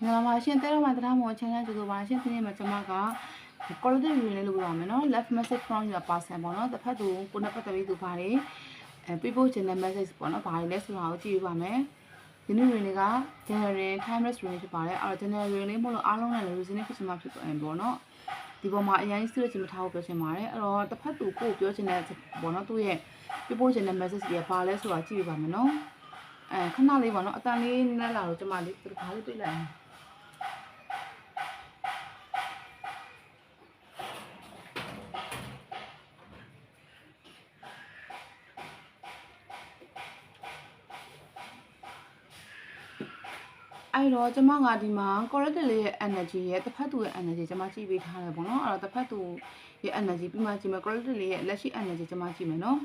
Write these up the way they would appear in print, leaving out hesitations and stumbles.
မြန်မာမှာရှင်တဲတော့မှတရားမွန် channel ကြိုဆိုပါရှင်ဒီနေ့မှာကျွန်မက quality review လေးလုပ်ပြပါမယ်နော် left message from your person ပေါ့နော်တစ်ဖက်သူကိုနှစ်ပတ်သက်ပြီးသူပါတယ်ပြပို့ချင်တဲ့ message ပေါ့နော်ဘာတွေလဲဆိုတာကိုကြည့်ပြပါမယ်ဒီနေ့ဝင်တွေက general timeless review ဖြစ်ပါတယ်အဲ့တော့ general review လေးမို့လို့အားလုံးနဲ့ reason ဖြစ်ချင်မှဖြစ်ပေါ့နော်ဒီပေါ်မှာအရင်စစ်ရချင်မထားဘူးပြောချင်ပါတယ်အဲ့တော့တစ်ဖက်သူကိုပြောချင်တဲ့ပေါ့နော်သူ့ရဲ့ပြပို့ချင်တဲ့ message တွေကဘာလဲဆိုတာကြည့်ပြပါမယ်နော်ခဏလေးပေါ့နော်အတန်လေးနဲ့လာတော့ကျွန်မလေးသူဘာလေးတွေ့လိုက်အဲ့တော့ကျမကဒီမှာ correct လေးရဲ့ energy ရဲ့တစ်ဖက်သူရဲ့ energy ကျမကြည့်ပေးထားတယ်ပေါ့နော်အဲ့တော့တစ်ဖက်သူရဲ့ energy ပြီးမှကြည့်မယ် correct လေးရဲ့လက်ရှိ energy ကျမကြည့်မယ်နော်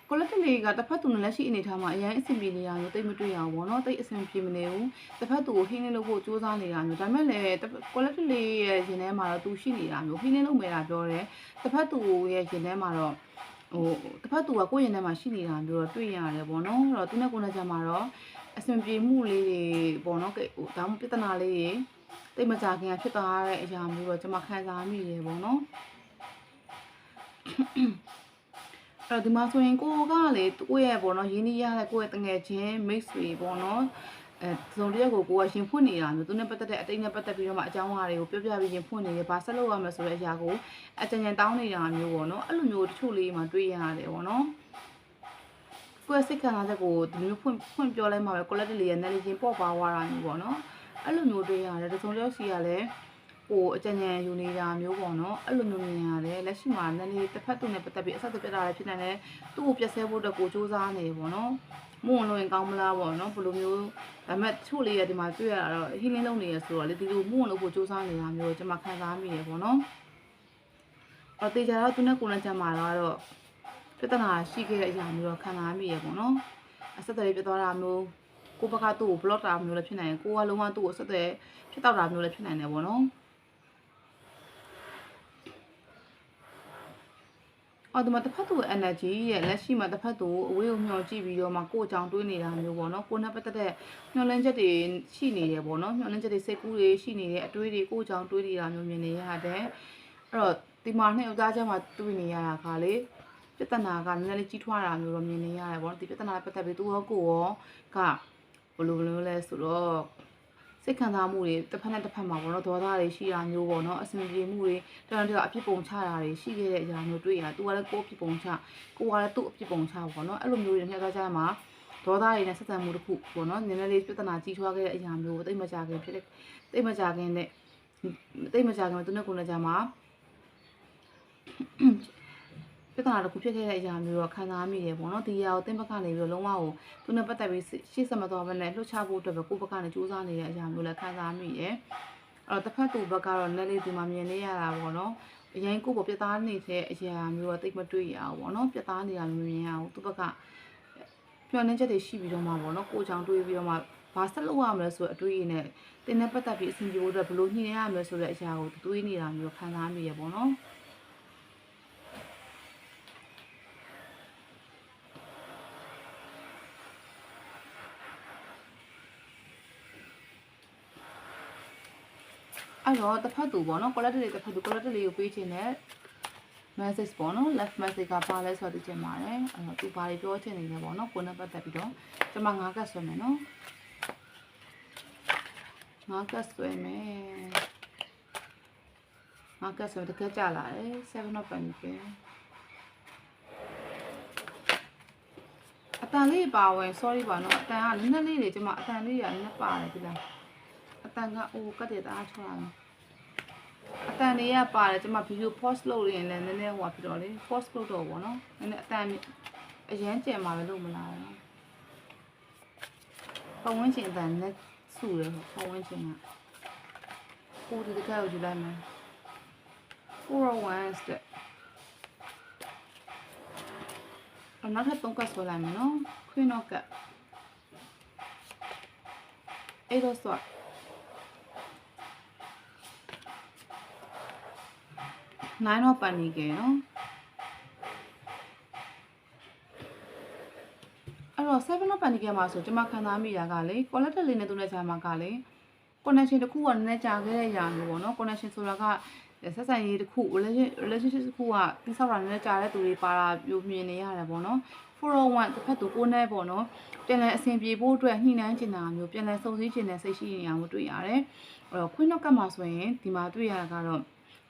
correct လေးကတစ်ဖက်သူနဲ့လက်ရှိအနေထားမှာအရင်အဆင်ပြေနေတာမျိုးတိတ်မတွေ့ရဘူးပေါ့နော်တိတ်အဆင်ပြေမနေဘူးတစ်ဖက်သူကိုဟင်းနေလို့ဖို့စူးစမ်းနေတာမျိုးဒါပေမဲ့လည်း correct လေးရဲ့ရင်ထဲမှာတော့သူရှိနေတာမျိုးဟင်းနေလို့မယ်တာပြောတယ်တစ်ဖက်သူရဲ့ရင်ထဲမှာတော့တစ်ဖက်သူကကိုယ့်ရင်ထဲမှာရှိနေတာမျိုးတော့တွေ့ရတယ်ပေါ့နော်အဲ့တော့သူနဲ့ကိုယ်နဲ့ကြမှာတော့အဆင်ပြေမှုလေးတွေပေါ့နော်ဒါမှပြဿနာလေးတွေတိတ်မကြခင်ဖြစ်သွားတဲ့အရာမျိုးတော့ကျွန်မခံစားမိတယ်ပေါ့နော်အဲ့ဒီမှာဆိုရင်ကိုကလေကိုယ့်ရဲ့ပေါ့နော်ရင်းနှီးရတဲ့ကိုယ့်ရဲ့တငယ်ချင်းမိတ်ဆွေပေါ့နော်စုံတရက်ကိုကရင်ဖွင့်နေတာမျိုးသူနဲ့ပတ်သက်တဲ့အတိတ်နဲ့ပတ်သက်ပြီးတော့မှအကြောင်းအရာတွေကိုပြောပြပြီးရင်ဖွင့်နေတယ်ဘာဆက်လုပ်ရမလဲဆိုတဲ့အရာကိုအကြံဉာဏ်တောင်းနေတာမျိုးပေါ့နော်အဲ့လိုမျိုးတချို့လေးမှတွေ့ရတယ်ပေါ့နော်ကိုယ့်စိတ်ခံစားချက်ကိုဒီလိုဖွင့်ပြောလိုက်မှပဲ quality လေးရဲ့နယ်လေးချင်းပေါ့ပါသွားတာမျိုးပေါ့နော်အဲ့လိုမျိုးတွေ့ရတယ်တစုံတစ်ယောက်စီကလည်းဟိုအကြံဉာဏ်ယူနေတာမျိုးပေါ့နော်အဲ့လိုမျိုးမြင်ရတယ်လက်ရှိမှာနယ်လေးတစ်ဖက်သူနဲ့ပတ်သက်ပြီးအဆက်အသွယ်ပြတာလည်းဖြစ်နိုင်တယ်သူ့ကိုပြတ်ဆဲဖို့အတွက်ကိုစူးစမ်းနေပေါ့နော်မုံလို့ရင်ကောင်းမလားပေါ့နော်ဘယ်လိုမျိုးဒါပေမဲ့ချို့လေးရဒီမှာတွေ့ရတာတော့ healing လုပ်နေရဆိုတော့လေဒီလိုမုံလို့ဖို့စူးစမ်းနေတာမျိုးကျွန်မခံစားမိရပေါ့နော်အော်တေချာတော့သူနဲ့ကိုယ်နဲ့ကြမှာတော့ပြဿနာရှိခဲ့တဲ့အရာမျိုးတော့ခံစားမိရပေါ့နော်အဆက်အသွယ်ပြတ်သွားတာမျိုးကိုဘက်ကသူ့ကို block တာမျိုးလည်းဖြစ်နိုင်တယ်ကိုကလုံးဝသူ့ကိုအဆက်အသွယ်ဖြစ်တော့တာမျိုးလည်းဖြစ်နိုင်တယ်ပေါ့နော်အော်ဒီမှာတစ်ဖက်သူ energy ရဲ့လက်ရှိမှာတစ်ဖက်သူအဝေးကိုမျှော်ကြည့်ပြီးတော့မှကိုယ်အကြောင်းတွေးနေတာမျိုးပေါ့နော်ကိုယ်နဲ့ပတ်သက်တဲ့မျှော်လင့်ချက်တွေရှိနေတယ်ပေါ့နော်မျှော်လင့်ချက်တွေစိတ်ကူးတွေရှိနေတဲ့အတွေးတွေကိုယ်အကြောင်းတွေးနေတာမျိုးမြင်နေရတယ်အဲ့တော့ဒီမှာနှစ်ယောက်သားချင်းမှာတွေးနေရတာကလေပြဿနာကနည်းနည်းလေးကြီးထွားတာမျိုးတော့မြင်နေရတယ်ပေါ့နော်ဒီပြဿနာပတ်သက်ပြီးသူရောကိုရောကဘယ်လိုလဲဆိုတော့စိတ်ခံစားမှုတွေတစ်ဖက်နဲ့တစ်ဖက်မှာပေါ့နော်ဒေါသတွေရှိတာမျိုးပေါ့နော်အဆင်ပြေမှုတွေတော်တော်အဖြစ်ပုံချတာတွေရှိခဲ့တဲ့အရာမျိုးတွေ့ရသူကလည်းကိုယ်အဖြစ်ပုံချကိုကလည်းသူ့အဖြစ်ပုံချပေါ့နော်အဲ့လိုမျိုးတွေနဲ့သွားကြမှာဒေါသတွေနဲ့ဆက်ဆံမှုတစ်ခုပေါ့နော်နည်းနည်းလေးပြဿနာကြီးထွားခဲ့တဲ့အရာမျိုးကိုတိတ်မကြခင်ဖြစ်တဲ့တိတ်မကြခင်နဲ့တိတ်မကြခင်သူနဲ့ကိုယ်နဲ့ကြမှာပြဿနာတစ်ခုဖြစ်ခဲ့တဲ့အရာမျိုးတော့ခံစားမိတယ်ပေါ့နော်ဒီအရာကိုတင်းဘက်ကနေပြီးတော့လုံးဝကိုသူနဲ့ပတ်သက်ပြီးရှေ့ဆက်မသွားဘဲနဲ့လှုပ်ရှားဖို့အတွက်ပဲကိုယ့်ဘက်ကနေစူးစမ်းနေတဲ့အရာမျိုးလည်းခံစားမိတယ်အဲ့တော့တစ်ဖက်သူဘက်ကတော့လည်းလေးဒီမှာမြင်နေရတာပေါ့နော်အရင်ကိုယ့်ဘောပြသားနေတဲ့အရာမျိုးတော့တိတ်မတွေ့ရအောင်ပေါ့နော်ပြသားနေတာမျိုးမြင်ရအောင်သူ့ဘက်ကမျှော်လင့်ချက်တွေရှိပြီးတော့မှပေါ့နော်ကိုယ်ချောင်တွေးပြီးတော့မှဘာဆက်လုပ်ရမလဲဆိုတဲ့အတွေးနဲ့တင်းနဲ့ပတ်သက်ပြီးအဆင်ပြေဖို့အတွက်ဘယ်လိုညှိနှိုင်းရမလဲဆိုတဲ့အရာကိုတွေးနေတာမျိုးခံစားမိရပေါ့နော်အဲ့တော့တစ်ဖက်သူပေါ့နော် quality လေးတစ်ဖက်သူ quality လေးကိုပေးချင်တဲ့ message ပေါ့နော် left message ကပါလဲဆိုတော့သိချင်ပါတယ်အဲ့တော့သူဘာတွေပြောချင်နေလဲပေါ့နော်ကိုယ်နဲ့ပတ်သက်ပြီးတော့ကျွန်မ9ကတ်ဆွဲမယ်နော်9ကတ်ဆွဲမယ်9ကတ်ဆွဲတကယ်ကြလာတယ်7 of pentacles အတန်လေးပါဝင် sorry ပါနော်အတန်ကနည်းနည်းလေးတွေကျွန်မအတန်လေးရနည်းနည်းပါတယ်ဒီလားအတန်ကအိုးကတ်တဲ့တအားချောတာအတန်လေးရပါတယ်ကျွန်မ video post လုပ်ရင်လည်းနည်းနည်းဟိုဖြစ်တော့လေ post လုပ်တော့ဗောနော်နည်းနည်းအတန်အရန်ကျန်မှာပဲလုပ်မလားနော်ပတ်ဝန်းကျင်အတန်နဲ့စုတယ်ပတ်ဝန်းကျင်ကဟိုဒီတကယ်ကိုယူလိုက်မယ်401 step နောက်ထပ်3ကတ်ဆွဲလိုက်မယ်နော် Queen of Cups 8 of Swords 9 of Pentacles နော်အဲ့တော့ တော့7 of Pentacles မှာဆိုကျွန်မခံစားမိတာကလေ collective လေးနဲ့သူနဲ့ကြားမှာကလေ connection တစ်ခုကနည်းနည်းကြာခဲ့တဲ့အရာမျိုးပေါ့နော် connection ဆိုတာကဆက်ဆံရေးတစ်ခု relationship တစ်ခုကတိဆောက်တာနည်းနည်းကြာတဲ့သူတွေပါတာမျိုးမြင်နေရတယ်ပေါ့နော်401တစ်ဖက်သူကိုနဲ့ပေါ့နော်ပြန်လဲအဆင်ပြေဖို့အတွက်ညှိနှိုင်းချင်တာမျိုးပြန်လဲစုံစည်းချင်တဲ့စိတ်ရှိနေအောင်တွေ့ရတယ်အဲ့တော့ Queen of Cups မှာဆိုရင်ဒီမှာတွေ့ရတာကတော့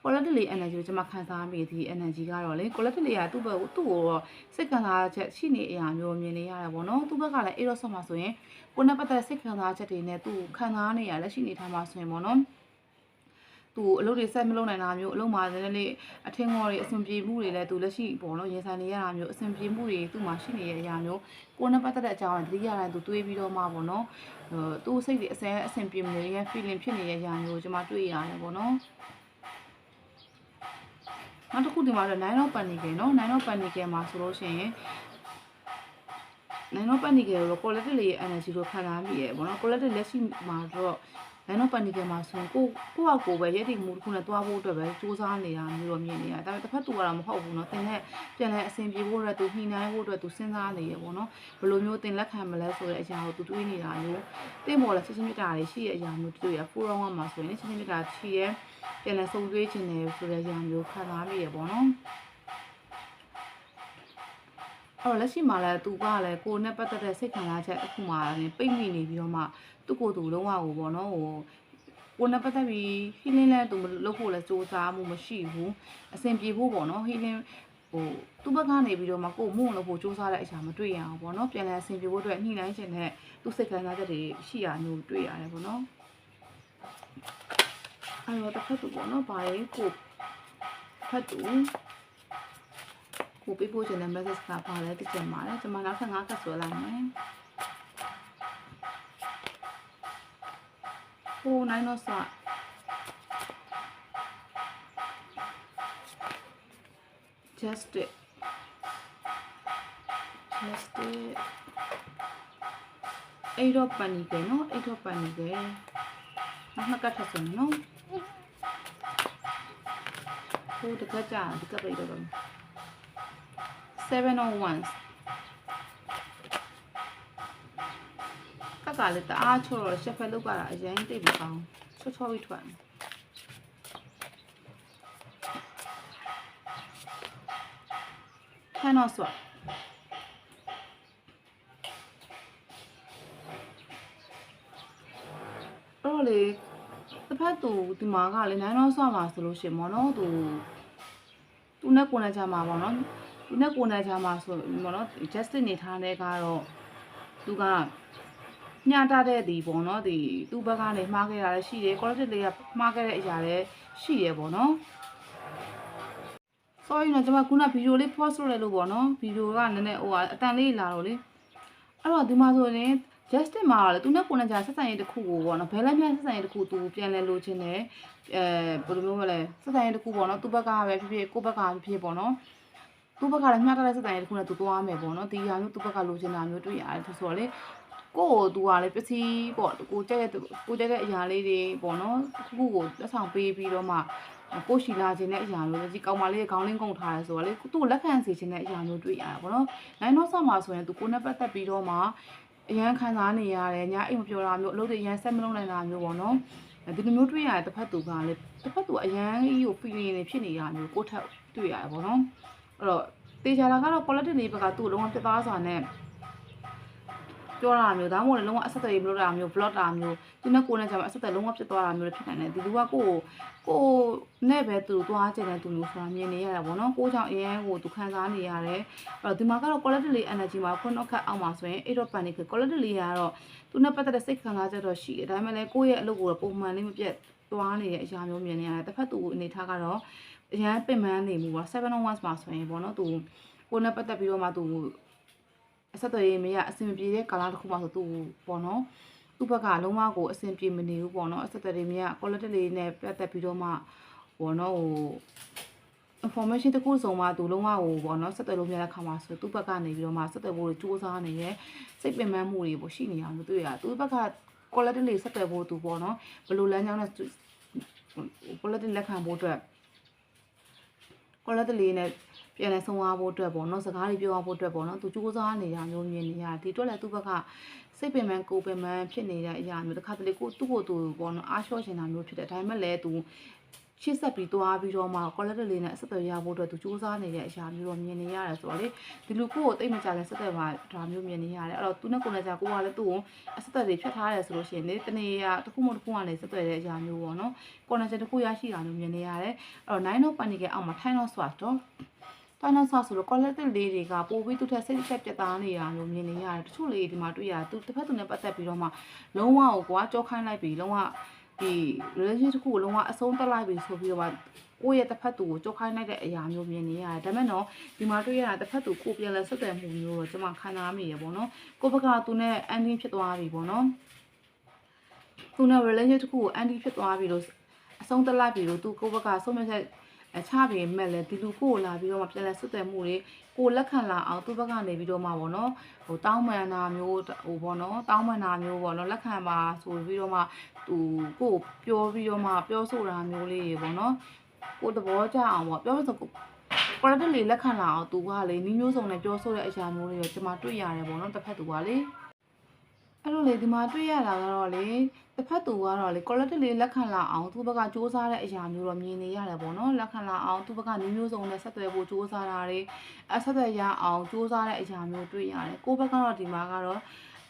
collectively energy ကိုကျွန်မခံစားမိဒီ energy ကတော့လေ collectively ကသူ့ဘက်ကိုသူ့ကိုတော့စိတ်ခံစားချက်ရှိနေအရာမျိုးမြင်နေရတယ်ပေါ့နော်သူ့ဘက်ကလည်းအဲ့တော့ဆော့မှာဆိုရင်ကိုနဲ့ပတ်သက်စိတ်ခံစားချက်တွေနဲ့သူခံစားနေရလက်ရှိနေထားမှာဆိုရင်ပေါ့နော်သူအလုပ်တွေဆက်မလုပ်နိုင်တာမျိုးအလုပ်မှာလည်းလေအထင်ငေါ်တွေအဆင်ပြေမှုတွေလည်းသူလက်ရှိပေါ့နော်ရင်ဆိုင်နေရတာမျိုးအဆင်ပြေမှုတွေသူ့မှာရှိနေတဲ့အရာမျိုးကိုနဲ့ပတ်သက်တဲ့အကြောင်းတွေတတိယတိုင်းသူတွေးပြီးတော့မှပေါ့နော်သူ့စိတ်တွေအဆင်ပြေမနေရဲ့ feeling ဖြစ်နေတဲ့အရာမျိုးကိုကျွန်မတွေ့ရတယ်ပေါ့နော်နောက်တစ်ခုဒီမှာတော့9 of Pentacles เนาะ9 of Pentacles မှာဆိုလို့ရှိရင်9 of Pentacles ကို collective ရဲ့ energy ကိုခံစားမိရပေါ့နော် collective လက်ရှိမှာတော့9 of Pentacles မှာဆိုရင်ကိုယ့်ကိုပဲရည်တည်မှုတစ်ခုနဲ့တွားဖို့အတွက်ပဲစူးစမ်းနေတာမျိုးတော့မြင်နေရတယ်ဒါပေမဲ့တစ်ဖက်သူကတော့မဟုတ်ဘူးเนาะတင်နဲ့ပြန်လဲအဆင်ပြေဖို့အတွက်သူညှိနှိုင်းဖို့အတွက်သူစဉ်းစားနေရပေါ့နော်ဘယ်လိုမျိုးတင်လက်ခံမလဲဆိုတဲ့အရာကိုသူတွေးနေတာမျိုးတင်ပေါ်လဲချက်ချင်းမြတ်တာတွေရှိတဲ့အရာမျိုးတွေ့ရ401မှာဆိုရင်ချက်ချင်းမြတ်တာရှိရဲပြန်လဲစုံတွေးခြင်းတယ်ဆိုတဲ့အရာမျိုးခံစားမိရပေါ့နော်အဲ့တော့လက်ရှိမှာလည်းသူကလည်းကိုနဲ့ပတ်သက်တဲ့စိတ်ခံစားချက်အခုမှလည်းပိတ်မိနေပြီးတော့မှသူ့ကိုယ်သူလုံးဝကိုပေါ့နော်ကိုနဲ့ပတ်သက်ပြီး healing လည်းသူလုပ်ဖို့လည်းစူးစမ်းမှုမရှိဘူးအဆင်ပြေဖို့ပေါ့နော် healing သူ့ဘက်ကနေပြီးတော့မှကိုမှုလို့ဖို့စူးစမ်းတဲ့အရာမတွေ့ရအောင်ပေါ့နော်ပြန်လဲအဆင်ပြေဖို့အတွက်ညှိနှိုင်းခြင်းနဲ့သူ့စိတ်ခံစားချက်တွေရှိရမျိုးတွေ့ရတယ်ပေါ့နော်အဲ့တော့တစ်ခါတူပေါ့နော်ဘာလဲကိုဖတ်တူကိုပေးပို့ခြင်းတဲ့ message ကပါလဲတကြံပါတယ်ကျွန်မနောက်ထပ်5ကတ်ဆွဲလိုက်မယ်ဟိုနိုင်တော့စ just it 8 of Pentacles เนาะ8 of Pentacles နောက်ကတ်ထပ်ဆုံးเนาะဟိုတကကြာဒီကပ်လိုက်တော့7 of Wands ကလည်းတအားချောတော့ရှက်ဖက်လောက်ပါတာအရင်တိတ်မကောင်းချောပြီးထွက်ခဏတော့ဆိုတော့လေတစ်ဖက်သူဒီမှာကလေ9တော့ဆော့မှာဆိုလို့ရှင်မော်နော်သူနဲ့ကိုယ်နဲ့ချာမှာပေါ့နော်သူနဲ့ကိုယ်နဲ့ချာမှာဆိုမော်နော် justice နေထားတဲ့ကတော့သူကညတာတဲ့ဒီပေါ့နော်ဒီသူ့ဘက်ကနေမှားခဲ့တာလည်းရှိတယ် collective လေးကမှားခဲ့တဲ့အရာလည်းရှိရပေါ့နော် sorry နော်ကျွန်မခုနဗီဒီယိုလေး post လုပ်လိုက်လို့ပေါ့နော်ဗီဒီယိုကနည်းနည်းဟိုအတန်လေးလာတော့လေအဲ့တော့ဒီမှာဆိုရင် justice မှာလည်းသူနဲ့ကိုယ်နဲ့ကြာဆက်ဆံရေးတစ်ခုကိုပေါ့နော်ဘယ်လက်မြန်ဆက်ဆံရေးတစ်ခုသူပြန်လဲလိုချင်တယ်ဘယ်လိုမျိုးမလဲဆက်ဆံရေးတစ်ခုပေါ့နော်သူ့ဘက်ကပဲဖြစ်ဖြစ်ကိုယ့်ဘက်ကဖြစ်ဖြစ်ပေါ့နော်သူ့ဘက်ကလည်းမျှတတဲ့ဆက်ဆံရေးတစ်ခုနဲ့သူသွားမယ်ပေါ့နော်ဒီဟာမျိုးသူ့ဘက်ကလိုချင်တာမျိုးတွေ့ရတယ်ဆိုတော့လေကိုယ့်ကိုသူကလည်းပစ္စည်းပေါ့ကိုကြက်တဲ့အရာလေးတွေပေါ့နော်တစ်ခုကိုလက်ဆောင်ပေးပြီးတော့မှကိုရှိလာခြင်းတဲ့အရာမျိုးဒီကောင်မလေးခေါင်းလင်းကုန်ထားရဲဆိုတော့လေသူ့ကိုလက်ခံစေခြင်းတဲ့အရာမျိုးတွေ့ရတာပေါ့နော်နိုင်တော့ဆော့မှာဆိုရင်သူကိုနဲ့ပတ်သက်ပြီးတော့မှအရန်ခံစားနေရတယ်ညအိမ်မပြောတာမျိုးအလုပ်တွေအရန်ဆက်မလုပ်နိုင်တာမျိုးပေါ့နော်ဒီလိုမျိုးတွေ့ရတဲ့တစ်ဖက်သူကလည်းတစ်ဖက်သူအရန်ကြီးကို feeling တွေဖြစ်နေတာမျိုးကိုထပ်တွေ့ရတယ်ပေါ့နော်အဲ့တော့တေချာတာကတော့ quality လေးဘက်ကသူ့လုံးဝပြသားစွာနဲ့ပြောတာမျိုးဒါမှမဟုတ်လည်းလုံးဝအဆက်အသွယ်မလုပ်တာမျိုး block တာမျိုးသူနဲ့ကိုယ်နဲ့ကြာမှာအဆက်အသွယ်လုံးဝပြတ်သွားတာမျိုးဖြစ်နိုင်တယ်ဒီလူကကိုနဲ့ပဲသူသွားကျင်တဲ့သူမျိုးဆိုတာမြင်နေရတာပေါ့နော်ကိုကြောင့်အရင်ကိုသူခံစားနေရတယ်အဲ့တော့ဒီမှာကတော့ quality လေး energy မှာခွန်းတော့ခတ်အောင်ပါဆိုရင်8 of Pentacles quality လေးကတော့သူနဲ့ပတ်သက်တဲ့စိတ်ခံစားချက်တော့ရှိတယ်ဒါပေမဲ့လည်းကိုယ့်ရဲ့အလုပ်ကိုပုံမှန်လေးမပြတ်သွားနေတဲ့အရာမျိုးမြင်နေရတယ်တစ်ဖက်သူအနေထားကတော့အရင်ပင်ပန်းနေမှုပေါ့7 of Wands မှာဆိုရင်ပေါ့နော်သူကိုနဲ့ပတ်သက်ပြီးတော့မှသူအဆက်အသွယ်မရအဆင်မပြေတဲ့ကာလတစ်ခုမှဆိုသူပေါ့နော်သူ့ဘက်ကလုံးဝကိုအဆင်ပြေမနေဘူးပေါ့နော်အဆက်အသွယ်မရ quality လေးနဲ့ပတ်သက်ပြီးတော့မှပေါ့နော်ဟို information တခုစုံမှသူလုံးဝဟိုပေါ့နော်ဆက်သွယ်လို့မရတဲ့ခါမှာဆိုသူ့ဘက်ကနေပြီးတော့မှဆက်သွယ်ဖို့စူးစမ်းနေရဲစိတ်ပင်ပန်းမှုတွေပေါ့ရှိနေအောင်တွေ့ရသူ့ဘက်က quality လေးဆက်သွယ်ဖို့သူပေါ့နော်ဘယ်လိုလမ်းကြောင်းနဲ့ quality လက်ခံဖို့အတွက် quality လေးနဲ့ ပြန်လဲဆုံးသွားဖို့အတွက်ပေါ့နော်စကားတွေပြောရဖို့အတွက်ပေါ့နော်သူစူးစမ်းနေတာမျိုးမြင်နေရဒီအတွက်လည်းသူ့ဘက်ကစိတ်ပင်ပန်းကိုယ်ပင်ပန်းဖြစ်နေတဲ့အရာမျိုးတစ်ခါတလေကိုသူ့ကိုယ်သူပေါ့နော်အားလျှော့နေတာမျိုးဖြစ်တယ်ဒါပေမဲ့လည်းသူရှေ့ဆက်ပြီးသွားပြီးတော့မှ quality လေးနဲ့အဆက်အသွယ်ရဖို့အတွက်သူစူးစမ်းနေတဲ့အရာမျိုးတော့မြင်နေရတယ်ဆိုတော့လေဒီလူကိုတိတ်မကြတဲ့ဆက်သွယ်မှာဒါမျိုးမြင်နေရတယ်အဲ့တော့သူနဲ့ကိုယ်နဲ့ကြာကိုကလည်းသူ့ကိုအဆက်အသွယ်တွေဖြတ်ထားရတယ်ဆိုလို့ရှိရင်လေတနေ့ကတစ်ခုမှတစ်ခုကနေဆက်သွယ်တဲ့အရာမျိုးပေါ့နော် connection တစ်ခုရရှိတာမျိုးမြင်နေရတယ်အဲ့တော့ nine of panic အောက်မှာ ten of sword တော့တိုင်းနောက်ဆော့ဆိုတော့ collective လေးတွေကပို့ပြီးသူထက်စိတ်ဆက်ပြတ်သားနေတာမျိုးမြင်နေရတယ်တချို့လေးဒီမှာတွေ့ရသူတစ်ဖက်သူနဲ့ပတ်သက်ပြီးတော့မှလုံးဝကိုကွာကြောခိုင်းလိုက်ပြီးလုံးဝဒီ relationship တစ်ခုကိုလုံးဝအဆုံးတက်လိုက်ပြီးဆိုပြီးတော့ကိုယ့်ရဲ့တစ်ဖက်သူကိုကြောခိုင်းလိုက်တဲ့အရာမျိုးမြင်နေရတယ်ဒါပေမဲ့တော့ဒီမှာတွေ့ရတာတစ်ဖက်သူကိုပြန်လဲဆက်သွယ်မှုမျိုးတော့ကျွန်မခံစားမိရပေါ့နော်ကိုယ့်ဘက်ကသူနဲ့ ending ဖြစ်သွားပြီပေါ့နော်သူနဲ့ relationship တစ်ခုကို ending ဖြစ်သွားပြီလို့အဆုံးတက်လိုက်ပြီလို့သူကိုယ့်ဘက်ကဆုံးဖြတ်ချက်ချပေမဲ့လည်းဒီလူကိုလာပြီးတော့မှပြန်လဲဆွတ်တယ်မှုတွေကိုလက်ခံလာအောင်သူ့ဘက်ကနေပြီးတော့မှပေါ့နော်ဟိုတောင်းပန်တာမျိုးဟိုပေါ့နော်တောင်းပန်တာမျိုးပေါ့နော်လက်ခံပါဆိုပြီးတော့မှသူကိုပြောပြီးတော့မှပြောဆိုတာမျိုးလေးတွေပေါ့နော်ကိုသဘောကျအောင်ပေါ့ပြောဆိုquality လေးလက်ခံလာအောင်သူကလေနီးမျိုးစုံနဲ့ပြောဆိုတဲ့အရာမျိုးတွေကျွန်မတွေ့ရတယ်ပေါ့နော်တစ်ဖက်သူကလေအဲ့လိုလေဒီမှာတွေ့ရတာကတော့လေတစ်ဖက်သူကတော့လေ quality လေးလက်ခံလာအောင်သူ့ဘက်ကစူးစမ်းတဲ့အရာမျိုးတော့မြင်နေရတယ်ပေါ့နော်လက်ခံလာအောင်သူ့ဘက်ကမျိုးစုံနဲ့ဆက်သွယ်ဖို့စူးစမ်းတာတွေဆက်သွယ်ရအောင်စူးစမ်းတဲ့အရာမျိုးတွေ့ရတယ်ကိုယ့်ဘက်ကတော့ဒီမှာကတော့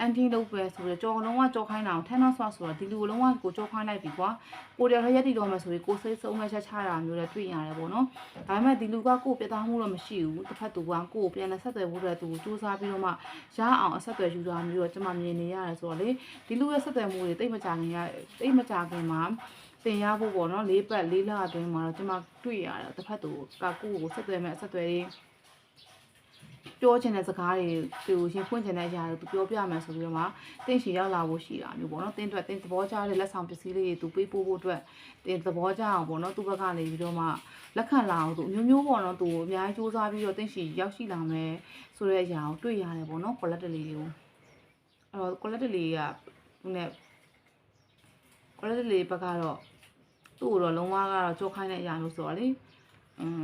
anti လုပ်ပဲဆိုတော့ကြော်လုံးဝကြော်ခိုင်းတာအောင်10 not swap ဆိုတော့ဒီလူလုံးဝကိုကြော်ခိုင်းလိုက်ပြီကွာကိုတယောက်ရက်တည်တော့မယ်ဆိုပြီးကိုစိတ်ဆုံးမဲ့ချက်ချတာမျိုးလည်းတွေ့ရတယ်ပေါ့နော်ဒါပေမဲ့ဒီလူကကိုပြတ်သားမှုတော့မရှိဘူးတစ်ဖက်သူကကိုပြန်လဲဆက်သွယ်ဖို့အတွက်သူစူးစမ်းပြီးတော့မှရအောင်အဆက်သွယ်ယူတာမျိုးတော့ကျွန်မမြင်နေရတယ်ဆိုတော့လေဒီလူရဲ့ဆက်သွယ်မှုတွေတိတ်မကြခင်မှာတင်ရဖို့ပေါ့နော်၄ပတ်၄လအတွင်းမှာတော့ကျွန်မတွေ့ရတယ်တစ်ဖက်သူကကိုကိုဆက်သွယ်မဲ့အဆက်သွယ်တွေပြောချင်တဲ့စကားတွေသူရှင်ဖွင့်ချင်တဲ့အရာတွေသူပြောပြမယ်ဆိုပြီးတော့မှတင်းရှည်ရောက်လာဖို့ရှိတာမျိုးပေါ့နော်တင်းအတွက်တင်းသဘောကျတဲ့လက်ဆောင်ပစ္စည်းလေးတွေသူပေးပို့ဖို့အတွက်တင်းသဘောကျအောင်ပေါ့နော်သူ့ဘက်ကနေပြီးတော့မှလက်ခံလာအောင်သူအမျိုးမျိုးပေါ့နော်သူအများကြီးစူးစမ်းပြီးတော့တင်းရှည်ရောက်ရှိလာမယ်ဆိုတဲ့အရာကိုတွေ့ရတယ်ပေါ့နော် quality လေးတွေကိုအဲ့တော့ quality လေးကသူနဲ့ quality လေးဘက်ကတော့သူ့ကိုတော့လုံးဝကတော့ကြောက်ခိုင်းတဲ့အရာမျိုးဆိုတော့လ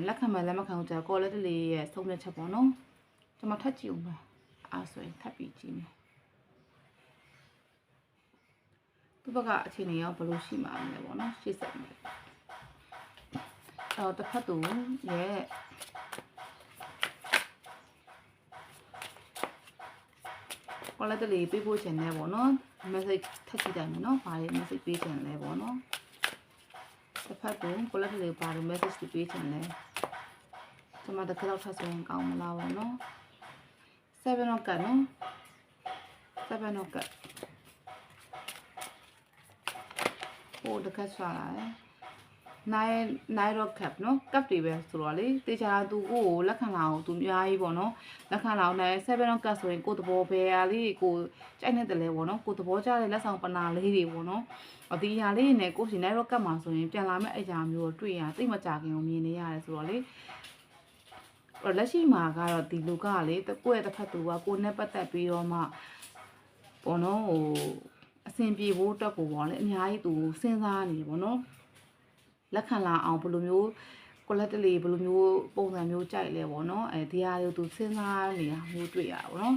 ေလက်ခံမှလက်မခံဘူးကြာ quality လေးရဲ့ဆုံးဖြတ်ချက်ပေါ့နော်ကျွန်မထပ်ကြည့်ဦးမယ်အားဆိုရင်ထပ်ပြီးကြည့်မယ်သူ့ဘက်ကအခြေအနေရောဘယ်လိုရှိမှာလဲပေါ့နော်ရှေ့ဆက်မယ်အဲ့တော့တစ်ဖက်သူရဲ့ quality လေးပေးဖို့ချင်တယ်ပေါ့နော် message ထပ်ကြည့်တယ်နော်ဘာလေး message ပေးချင်လဲပေါ့နော်တစ်ဖက်သူ quality လေးဘာလို့ message ပေးချင်လဲကျွန်မတစ်ခါတော့ထပ်ဆိုရင်ကောင်းမလားပေါ့နော်7 of cup နော်7 of cup ဟိုတစ်ခါဆွာလာတယ်9 of cup နော် cup တွေပဲဆိုတော့လေတေချာသူကိုလက်ခံလာအောင်သူအများကြီးပေါ့နော်လက်ခံလာအောင်နဲ့7 of cup ဆိုရင်ကိုယ်သဘောပဲအားလေးကိုကြိုက်နေတယ်လေပေါ့နော်ကိုယ်သဘောကျတဲ့လက်ဆောင်ပနာလေးတွေပေါ့နော်ဒီအရာလေးနဲ့ကိုယ်စီ9 of cup မှာဆိုရင်ပြန်လာမဲ့အရာမျိုးကိုတွေ့ရသိမကြခင်ကိုမြင်နေရတယ်ဆိုတော့လေလက်ရှိမှာကတော့ဒီလူကလေကိုယ့်ရဲ့တစ်ဖက်သူကကိုယ်နဲ့ပတ်သက်ပြီးတော့မှပေါ့နော်ဟိုအဆင်ပြေဖို့အတွက်ကိုပေါ့လေအများကြီးသူစဉ်းစားနေတယ်ပေါ့နော်လက်ခံလာအောင်ဘယ်လိုမျိုး quality လေးဘယ်လိုမျိုးပုံစံမျိုးကြိုက်လဲပေါ့နော်ဒီဟာတွေကိုသူစဉ်းစားနေတာမျိုးတွေ့ရတာပေါ့နော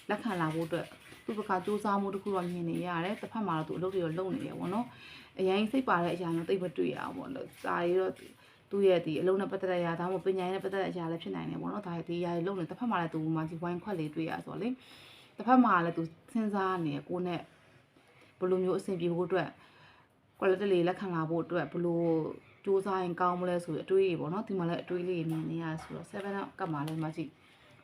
်လက်ခံလာဖို့အတွက်သူ့ဘက်ကစူးစမ်းမှုတစ်ခုတော့မြင်နေရတယ်တစ်ဖက်မှာတော့သူအလုပ်တွေလုပ်နေတယ်ပေါ့နော်အရင်စိတ်ပါတဲ့အရာမျိုးသိပ်မတွေ့ရအောင်ပေါ့နော်စာရီတော့သူ့ရဲ့ဒီအလုံးနဲ့ပတ်သက်တဲ့အရာဒါမှမဟုတ်ပညာရေးနဲ့ပတ်သက်တဲ့အရာလည်းဖြစ်နိုင်တယ်ပေါ့နော်ဒါဒီအရာတွေလုပ်နေတစ်ဖက်မှာလည်းသူမှဒီဝိုင်းခွက်လေးတွေ့ရဆိုတော့လေတစ်ဖက်မှာလည်းသူစဉ်းစားနေကိုနဲ့ဘယ်လိုမျိုးအဆင်ပြေဖို့အတွက် quality လေးလက်ခံလာဖို့အတွက်ဘယ်လိုစူးစမ်းရင်ကောင်းမလဲဆိုပြီးအတွေးကြီးပေါ့နော်ဒီမှာလည်းအတွေးလေးမြင်နေရဆိုတော့7ကပ်မှာလည်းမကြည့်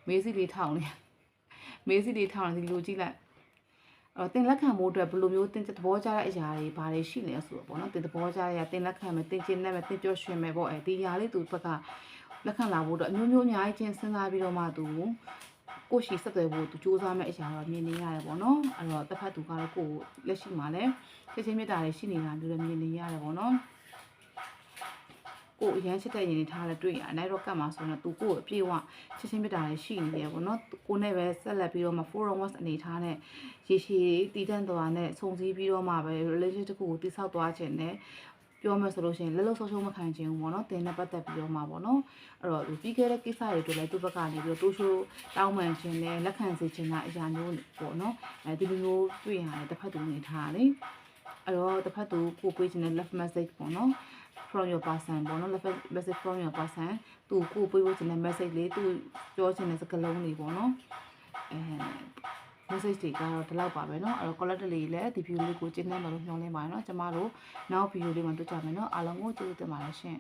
မေးစီလေးထောင်နေမေးစီလေးထောင်နေဒီလိုကြည့်လိုက်တင်လက်ခံဖို့အတွက်ဘယ်လိုမျိုးတင်သဘောကျတဲ့အရာတွေဘာတွေရှိလဲဆိုတော့ပေါ့နော်တင်သဘောကျတဲ့အရာတင်လက်ခံမယ်တင်ကျင်နဲ့မယ်တင်ပြောရွှင်မယ်ပေါ့ဒီအရာလေးသူဘက်ကလက်ခံလာဖို့အတွက်အမျိုးမျိုးအများကြီးချင်းစဉ်းစားပြီးတော့မှသူကိုရှိဆက်သွယ်ဖို့သူစူးစမ်းမဲ့အရာတော့မြင်နေရတယ်ပေါ့နော်အဲ့တော့တစ်ဖက်သူကတော့ကိုလက်ရှိမှာလည်းချက်ချင်းမြတ်တာတွေရှိနေတာမျိုးလည်းမြင်နေရတယ်ပေါ့နော်ကိုအရန်ချစ်တဲ့ရင်ထားလည်းတွေ့ရနိုင်တော့ကတ်မှာဆိုတော့သူကိုအပြည့်အဝချက်ချင်းမြတ်တာလည်းရှိနေတယ်ပေါ့နော်ကိုနဲ့ပဲဆက်လက်ပြီးတော့မှ forum was အနေထားနဲ့ရေရှည်တည်တံ့သွားနဲ့စုံစည်းပြီးတော့မှပဲ relationship တစ်ခုကိုတိဆောက်သွားခြင်းနဲ့ပ ပြောမယ်ဆိုလို့ရှိရင်လက်လို့ဆော့ရှုံးမခံခြင်းဘူးပေါ့နော်တင်နဲ့ပတ်သက်ပြီးတော့မှာပေါ့နော်အဲ့တော့ပြီးခဲ့တဲ့ကိစ္စတွေတို့လည်းသူ့ဘက်ကနေပြီးတော့တိုးရှိုးတောင်းပန်ခြင်းနဲ့လက်ခံစေခြင်းကအရာမျိုးပေါ့နော်ဒီလိုမျိုးတွေ့ရတယ်တစ်ဖက်သူနေထားတယ်အဲ့တော့တစ်ဖက်သူပို့ပေးခြင်းနဲ့ left message ပေါ့နော် from your person ပေါ့နော် left message from your person သူကိုပေးဖို့ခြင်းနဲ့ message လေးသူပြောခြင်းနဲ့စကားလုံးလေးပေါ့နော်message တွေကတော့ဒီလောက်ပါပဲเนาะအဲ့တော့ collector လေးလည်းဒီ view လေးကိုကျင်းနှံပါလို့ညွှန်လင်းပါเนาะကျမတို့နောက် video လေးမှာတွေ့ကြမယ်เนาะအားလုံးကိုကျေးဇူးတင်ပါတယ်ရှင်